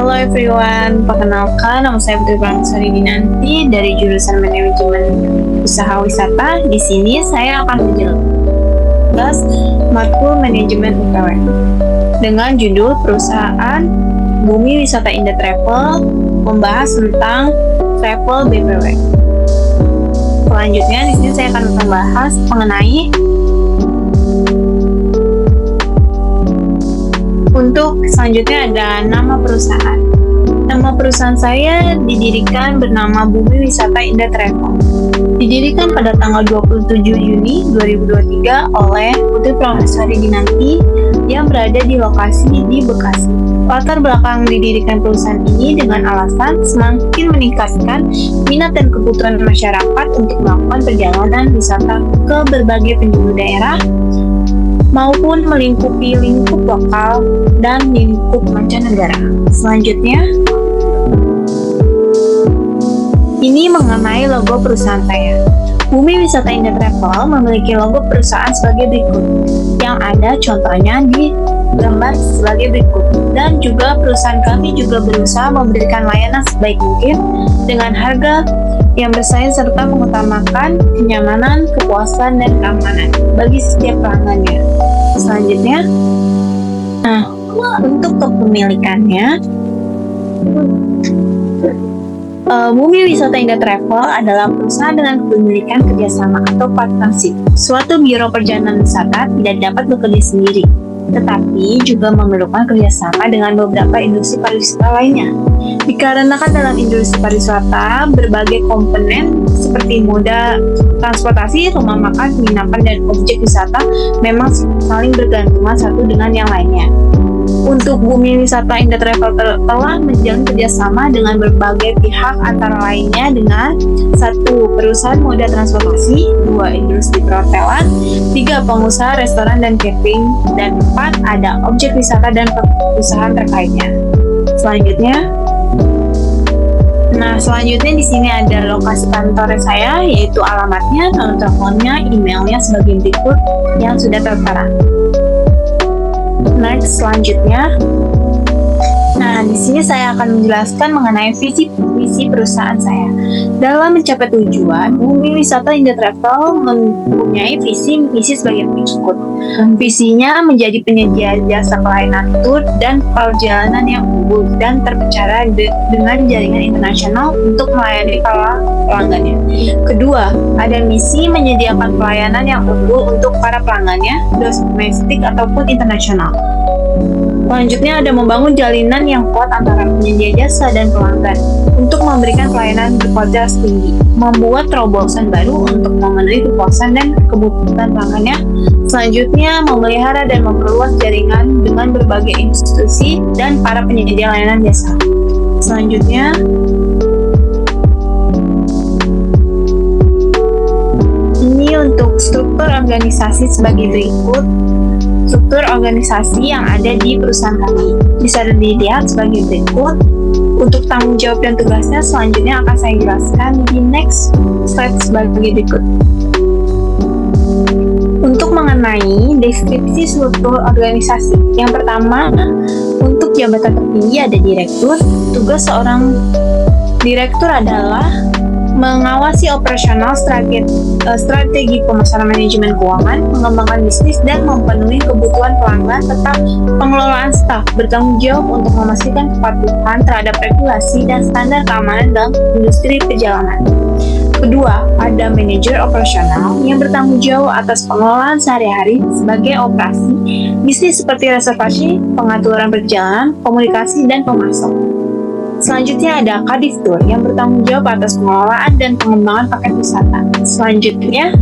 Hello everyone, perkenalkan nama saya Putri Pramutsari Dinanti dari jurusan Manajemen Usaha Wisata. Di sini saya akan menjelaskan matkul Manajemen UPW dengan judul Perusahaan Bumi Wisata Indah Travel, membahas tentang travel BPW. Selanjutnya di sini saya akan membahas mengenai untuk selanjutnya ada nama perusahaan. Nama perusahaan saya didirikan bernama Bumi Wisata Indah Travel. Didirikan pada tanggal 27 Juni 2023 oleh Putri Pramutsari Dinanti yang berada di lokasi di Bekasi. Latar belakang didirikan perusahaan ini dengan alasan semakin meningkatkan minat dan kebutuhan masyarakat untuk melakukan perjalanan wisata ke berbagai penjuru daerah maupun melingkupi lingkup lokal dan lingkup mancanegara. Selanjutnya, ini mengenai logo perusahaan saya. Bumi Wisata Indah Travel memiliki logo perusahaan sebagai berikut, yang ada contohnya di gambar sebagai berikut. Dan juga perusahaan kami juga berusaha memberikan layanan sebaik mungkin dengan harga yang bersaing serta mengutamakan kenyamanan, kepuasan, dan keamanan bagi setiap pelanggannya. Selanjutnya, untuk kepemilikannya, Bumi Wisata Indah Travel adalah perusahaan dengan kepemilikan kerjasama atau partnership. Suatu biro perjalanan wisata tidak dapat bekerja sendiri, tetapi juga memerlukan kerjasama dengan beberapa industri pariwisata lainnya. Dikarenakan dalam industri pariwisata, berbagai komponen seperti moda transportasi, rumah makan, penginapan, dan objek wisata memang saling bergantungan satu dengan yang lainnya. Untuk Bumi Wisata Indah Travel telah menjalin kerjasama dengan berbagai pihak, antara lainnya dengan 1. Perusahaan moda transportasi, 2. Industri perhotelan, 3. Pengusaha restoran dan catering, dan 4. Ada objek wisata dan perusahaan terkaitnya. Selanjutnya di sini ada lokasi kantor saya, yaitu alamatnya, nomor teleponnya, emailnya sebagai berikut yang sudah tertera. Selanjutnya, di sini saya akan menjelaskan mengenai visi misi perusahaan saya. Dalam mencapai tujuan, Bumi Wisata Indah Travel mempunyai visi misi sebagai berikut. Visinya menjadi penyedia jasa pelayanan tur dan perjalanan yang unggul dan terpercaya dengan jaringan internasional untuk melayani para pelanggannya. Kedua, ada misi menyediakan pelayanan yang unggul untuk para pelanggannya, domestik ataupun internasional. Selanjutnya ada membangun jalinan yang kuat antara penyedia jasa dan pelanggan untuk memberikan pelayanan berkualitas tinggi, membuat terobosan baru untuk memenuhi kepuasan dan kebutuhan pelanggannya. Selanjutnya, memelihara dan memperluas jaringan dengan berbagai institusi dan para penyedia layanan jasa. Selanjutnya, ini untuk struktur organisasi sebagai berikut. Struktur organisasi yang ada di perusahaan kami bisa dilihat sebagai berikut. Untuk tanggung jawab dan tugasnya selanjutnya akan saya jelaskan di next slide sebagai berikut. Untuk mengenai deskripsi struktur organisasi, yang pertama, untuk jabatan tertinggi ada direktur. Tugas seorang direktur adalah mengawasi operasional strategi pemasaran, manajemen keuangan, mengembangkan bisnis, dan memenuhi kebutuhan pelanggan, serta pengelolaan staf, bertanggung jawab untuk memastikan kepatuhan terhadap regulasi dan standar keamanan dalam industri perjalanan. Kedua, ada manajer operasional yang bertanggung jawab atas pengelolaan sehari-hari sebagai operasi bisnis seperti reservasi, pengaturan perjalanan, komunikasi, dan pemasok. Selanjutnya ada Kadiftur yang bertanggung jawab atas pengelolaan dan pengembangan paket wisata. Selanjutnya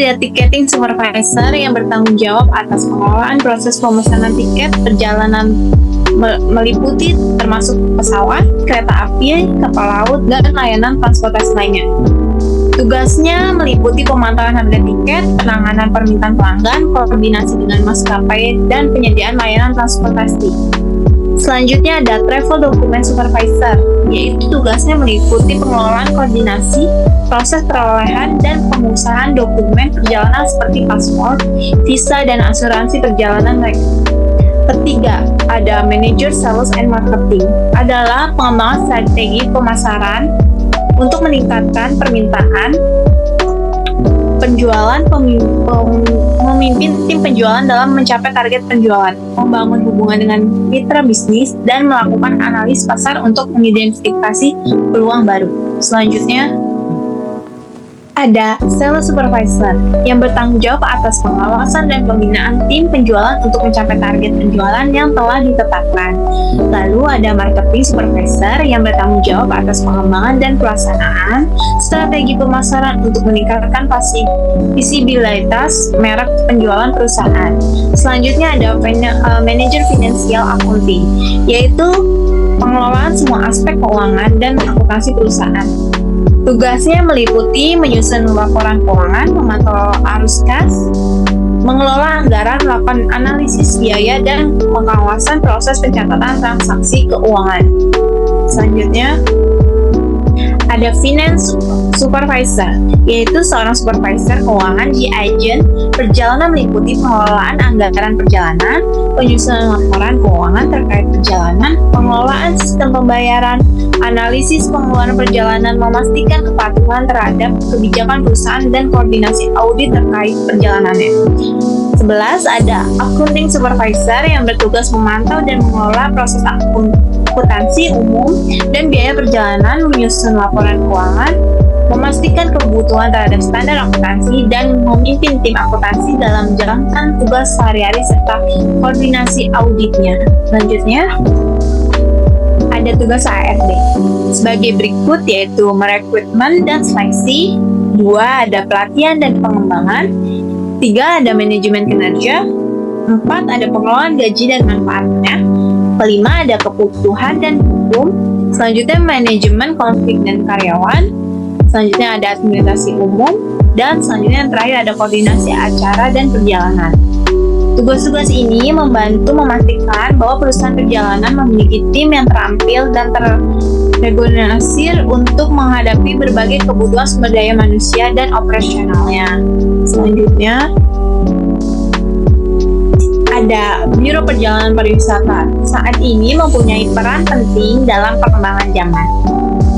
ada Ticketing Supervisor yang bertanggung jawab atas pengelolaan proses pemesanan tiket perjalanan meliputi termasuk pesawat, kereta api, kapal laut, dan layanan transportasi lainnya. Tugasnya meliputi pemantauan harga tiket, penanganan permintaan pelanggan, koordinasi dengan maskapai, dan penyediaan layanan transportasi. Selanjutnya ada Travel Document Supervisor, yaitu tugasnya meliputi pengelolaan koordinasi, proses perolehan, dan pengusahaan dokumen perjalanan seperti paspor, visa, dan asuransi perjalanan mereka. Ketiga, ada manager sales and marketing, adalah pengembangan strategi pemasaran untuk meningkatkan permintaan, penjualan, memimpin tim penjualan dalam mencapai target penjualan, membangun hubungan dengan mitra bisnis, dan melakukan analis pasar untuk mengidentifikasi peluang baru. Selanjutnya, ada sales supervisor yang bertanggung jawab atas pengawasan dan pembinaan tim penjualan untuk mencapai target penjualan yang telah ditetapkan. Lalu ada marketing supervisor yang bertanggung jawab atas pengembangan dan pelaksanaan strategi pemasaran untuk meningkatkan visibilitas merek penjualan perusahaan. Selanjutnya ada manajer financial accounting, yaitu pengelolaan semua aspek keuangan dan akuntansi perusahaan. Tugasnya meliputi menyusun laporan keuangan, memantau arus kas, mengelola anggaran, melakukan analisis biaya, dan pengawasan proses pencatatan transaksi keuangan. Selanjutnya, ada finance supervisor, yaitu seorang supervisor keuangan di agen perjalanan meliputi pengelolaan anggaran perjalanan, penyusunan laporan keuangan terkait perjalanan, pengelolaan sistem pembayaran, analisis pengeluaran perjalanan, memastikan kepatuhan terhadap kebijakan perusahaan, dan koordinasi audit terkait perjalanannya. 11. Ada accounting supervisor yang bertugas memantau dan mengelola proses akuntansi umum dan biaya perjalanan, menyusun laporan keuangan, memastikan kebutuhan terhadap standar akuntansi, dan memimpin tim akuntansi dalam menjalankan tugas sehari-hari serta koordinasi auditnya. Selanjutnya, ada tugas ARD sebagai berikut, yaitu merekrutmen dan seleksi. 2. Ada pelatihan dan pengembangan. 3. Ada manajemen kinerja. 4. Ada pengelolaan gaji dan manfaatnya. 5. Ada kebutuhan dan hukum. Selanjutnya manajemen konflik dan karyawan. Selanjutnya ada administrasi umum. Dan selanjutnya yang terakhir ada koordinasi acara dan perjalanan. Tugas-tugas ini membantu memastikan bahwa perusahaan perjalanan memiliki tim yang terampil dan terorganisir untuk menghadapi berbagai kebutuhan sumber daya manusia dan operasionalnya. Selanjutnya, ada Biro Perjalanan Pariwisata. Saat ini mempunyai peran penting dalam perkembangan zaman.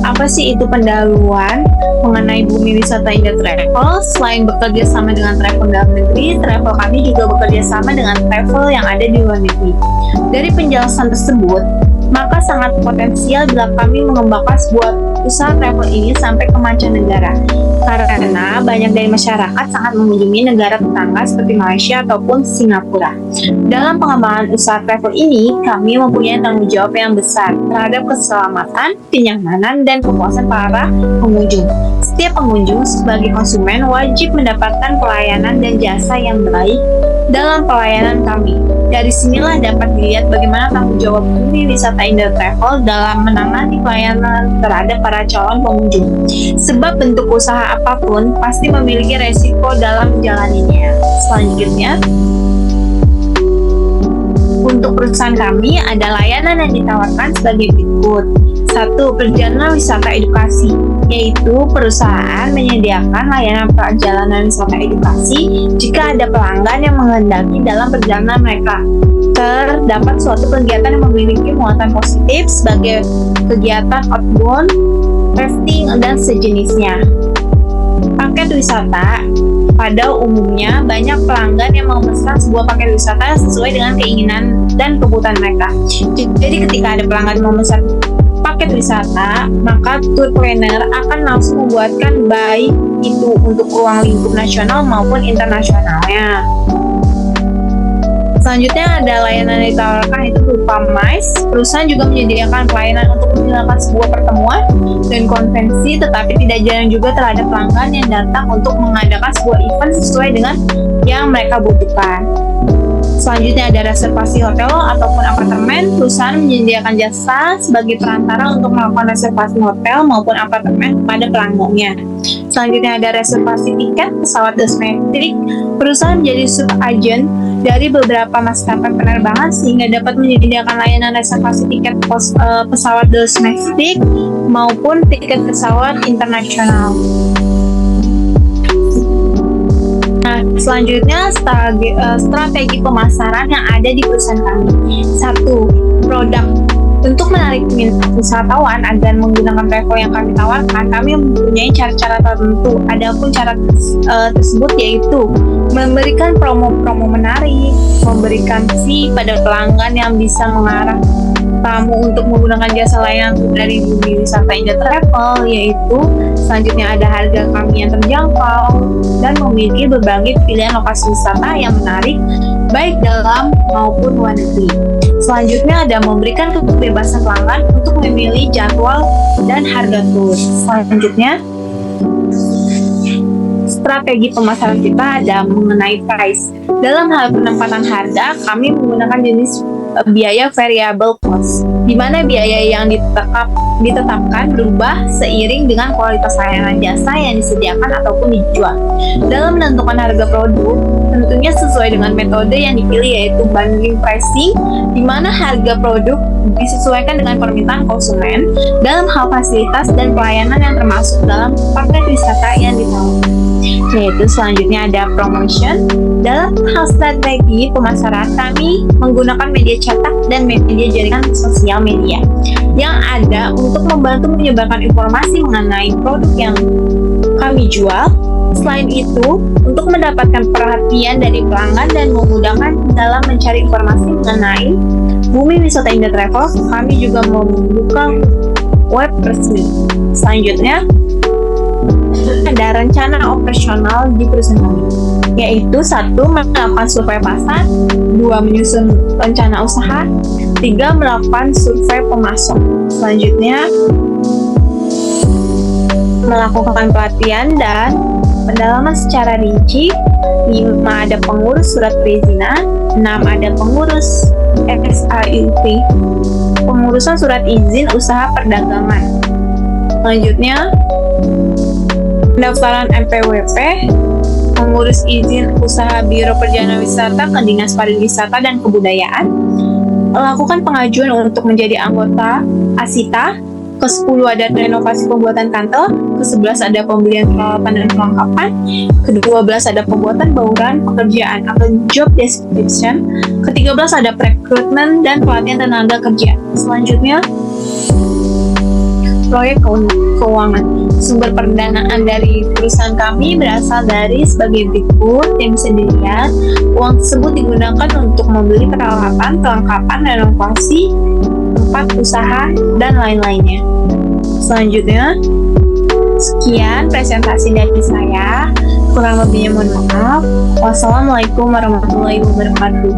Apa sih itu pendahuluan mengenai bumi wisata Indo Travel? Selain bekerja sama dengan travel dalam negeri, travel kami juga bekerja sama dengan travel yang ada di luar negeri. Dari penjelasan tersebut, maka sangat potensial bila kami mengembangkan sebuah usaha travel ini sampai ke mancanegara. Karena banyak dari masyarakat sangat mengunjungi negara tetangga seperti Malaysia ataupun Singapura. Dalam pengembangan usaha travel ini, kami mempunyai tanggung jawab yang besar terhadap keselamatan, kenyamanan, dan kepuasan para pengunjung. Setiap pengunjung sebagai konsumen wajib mendapatkan pelayanan dan jasa yang baik dalam pelayanan kami. Dari sinilah dapat dilihat bagaimana tanggung jawab Bumi Wisata Indo Travel dalam menangani pelayanan terhadap para calon pengunjung. Sebab bentuk usaha apapun pasti memiliki resiko dalam menjalaninya. Selanjutnya, untuk perusahaan kami ada layanan yang ditawarkan sebagai berikut. 1. Perjalanan wisata edukasi, yaitu perusahaan menyediakan layanan perjalanan wisata edukasi jika ada pelanggan yang menghendaki dalam perjalanan mereka. Terdapat suatu kegiatan yang memiliki muatan positif sebagai kegiatan outbound, rafting, dan sejenisnya. Paket wisata. Pada umumnya, banyak pelanggan yang memesan sebuah paket wisata sesuai dengan keinginan dan kebutuhan mereka. Jadi ketika ada pelanggan memesan paket wisata, maka tour planner akan langsung membuatkan baik itu untuk ruang lingkup nasional maupun internasionalnya. Selanjutnya ada layanan yang ditawarkan itu berupa MICE. Perusahaan juga menyediakan pelayanan untuk menyelenggarakan sebuah pertemuan dan konvensi, tetapi tidak jarang juga terhadap pelanggan yang datang untuk mengadakan sebuah event sesuai dengan yang mereka butuhkan. Selanjutnya ada reservasi hotel ataupun apartemen. Perusahaan menyediakan jasa sebagai perantara untuk melakukan reservasi hotel maupun apartemen pada pelanggannya. Selanjutnya ada reservasi tiket pesawat domestik. Perusahaan menjadi sub-agent dari beberapa maskapai penerbangan sehingga dapat menyediakan layanan reservasi tiket pesawat domestik maupun tiket pesawat internasional. Nah, Selanjutnya, strategi pemasaran yang ada di perusahaan kami. 1. Produk. Untuk menarik minat wisatawan agar menggunakan travel yang kami tawarkan, kami mempunyai cara-cara tertentu. Adapun cara tersebut yaitu memberikan promo-promo menarik, memberikan fee pada pelanggan yang bisa mengarah tamu untuk menggunakan jasa layanan dari Bumi Wisata Indah Travel, yaitu selanjutnya ada harga kami yang terjangkau dan memiliki berbagai pilihan lokasi wisata yang menarik baik dalam maupun luar negeri. Selanjutnya ada memberikan kebebasan pelanggan untuk memilih jadwal dan harga tur. Selanjutnya, strategi pemasaran kita ada mengenai price. Dalam hal penempatan harga, kami menggunakan jenis biaya variable cost, di mana biaya yang ditetapkan berubah seiring dengan kualitas layanan jasa yang disediakan ataupun dijual. Dalam menentukan harga produk, tentunya sesuai dengan metode yang dipilih yaitu bundling pricing, di mana harga produk disesuaikan dengan permintaan konsumen dalam hal fasilitas dan pelayanan yang termasuk dalam paket wisata yang ditawarkan. Yaitu selanjutnya ada promotion. Dalam hal strategi pemasaran, kami menggunakan media cetak dan media jaringan sosial media yang ada untuk membantu menyebarkan informasi mengenai produk yang kami jual. Selain itu, untuk mendapatkan perhatian dari pelanggan dan memudahkan dalam mencari informasi mengenai Bumi Wisata Indah Travel, kami juga membuka web resmi. Selanjutnya, ada rencana operasional di perusahaan kami, yaitu 1. Melakukan survei pasar, 2. Menyusun rencana usaha, 3. Melakukan survei pemasok. Selanjutnya, melakukan pelatihan dan pendalaman secara rinci. 5. Ada pengurus surat perizinan. 6. Ada pengurus SAUP, pengurusan surat izin usaha perdagangan. Selanjutnya, pendaftaran MPWP, pengurus izin usaha Biro Perjalanan Wisata ke Dinas Pariwisata dan Kebudayaan, lakukan pengajuan untuk menjadi anggota ASITA. Ke-10 ada renovasi pembuatan kantor, ke-11 ada pembelian peralatan dan perlengkapan, ke-12 ada pembuatan bauran pekerjaan atau job description, ke-13 ada rekrutmen dan pelatihan tenaga kerja. Selanjutnya, proyek keuangan. Sumber pendanaan dari perusahaan kami berasal dari sebagai berikut yang bisa dilihat. Uang tersebut digunakan untuk membeli peralatan, kelengkapan, renovasi tempat usaha, dan lain-lainnya. Selanjutnya, sekian presentasi dari saya. Kurang lebihnya mohon maaf. Wassalamualaikum warahmatullahi wabarakatuh.